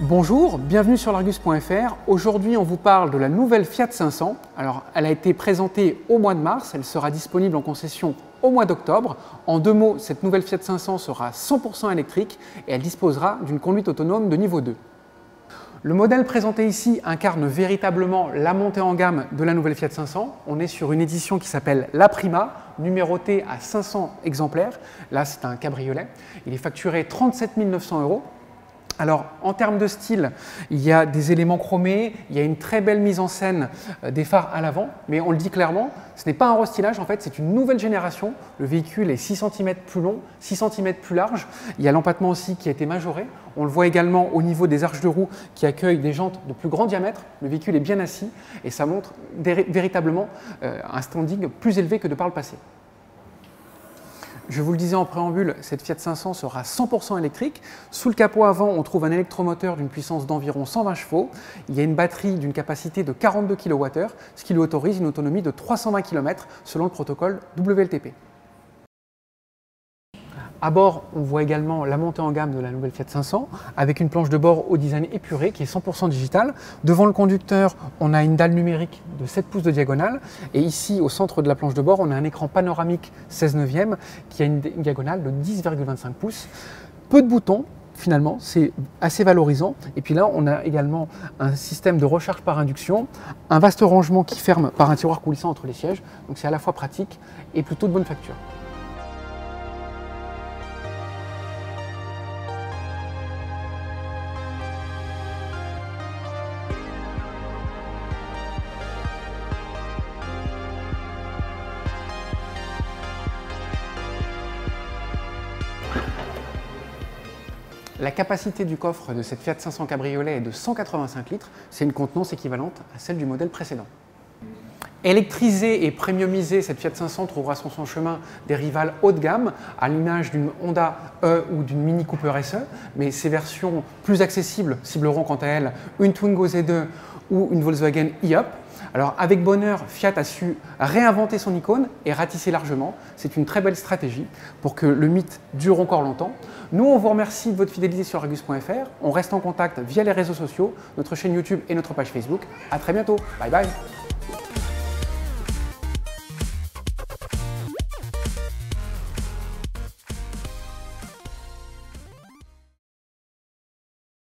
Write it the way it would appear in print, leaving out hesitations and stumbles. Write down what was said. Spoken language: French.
Bonjour, bienvenue sur l'Argus.fr. Aujourd'hui, on vous parle de la nouvelle Fiat 500. Alors, elle a été présentée au mois de mars, elle sera disponible en concession au mois d'octobre. En deux mots, cette nouvelle Fiat 500 sera 100% électrique et elle disposera d'une conduite autonome de niveau 2. Le modèle présenté ici incarne véritablement la montée en gamme de la nouvelle Fiat 500. On est sur une édition qui s'appelle la Prima, numérotée à 500 exemplaires. Là, c'est un cabriolet. Il est facturé 37 900 €. Alors, en termes de style, il y a des éléments chromés, il y a une très belle mise en scène des phares à l'avant, mais on le dit clairement, ce n'est pas un restylage, en fait, c'est une nouvelle génération. Le véhicule est 6 cm plus long, 6 cm plus large. Il y a l'empattement aussi qui a été majoré. On le voit également au niveau des arches de roue qui accueillent des jantes de plus grand diamètre. Le véhicule est bien assis et ça montre véritablement un standing plus élevé que de par le passé. Je vous le disais en préambule, cette Fiat 500 sera 100% électrique. Sous le capot avant, on trouve un électromoteur d'une puissance d'environ 120 chevaux. Il y a une batterie d'une capacité de 42 kWh, ce qui lui autorise une autonomie de 320 km selon le protocole WLTP. À bord, on voit également la montée en gamme de la nouvelle Fiat 500 avec une planche de bord au design épuré qui est 100% digital. Devant le conducteur, on a une dalle numérique de 7 pouces de diagonale et ici, au centre de la planche de bord, on a un écran panoramique 16/9 qui a une diagonale de 10,25 pouces. Peu de boutons, finalement, c'est assez valorisant. Et puis là, on a également un système de recharge par induction, un vaste rangement qui ferme par un tiroir coulissant entre les sièges. Donc c'est à la fois pratique et plutôt de bonne facture. La capacité du coffre de cette Fiat 500 Cabriolet est de 185 litres, c'est une contenance équivalente à celle du modèle précédent. Électrisée et premiumisée, cette Fiat 500 trouvera sur son chemin des rivales haut de gamme, à l'image d'une Honda E ou d'une Mini Cooper SE, mais ces versions plus accessibles cibleront quant à elles une Twingo Z2 ou une Volkswagen e-Up. Alors avec bonheur, Fiat a su réinventer son icône et ratisser largement. C'est une très belle stratégie pour que le mythe dure encore longtemps. Nous, on vous remercie de votre fidélité sur Argus.fr. On reste en contact via les réseaux sociaux, notre chaîne YouTube et notre page Facebook. À très bientôt. Bye bye.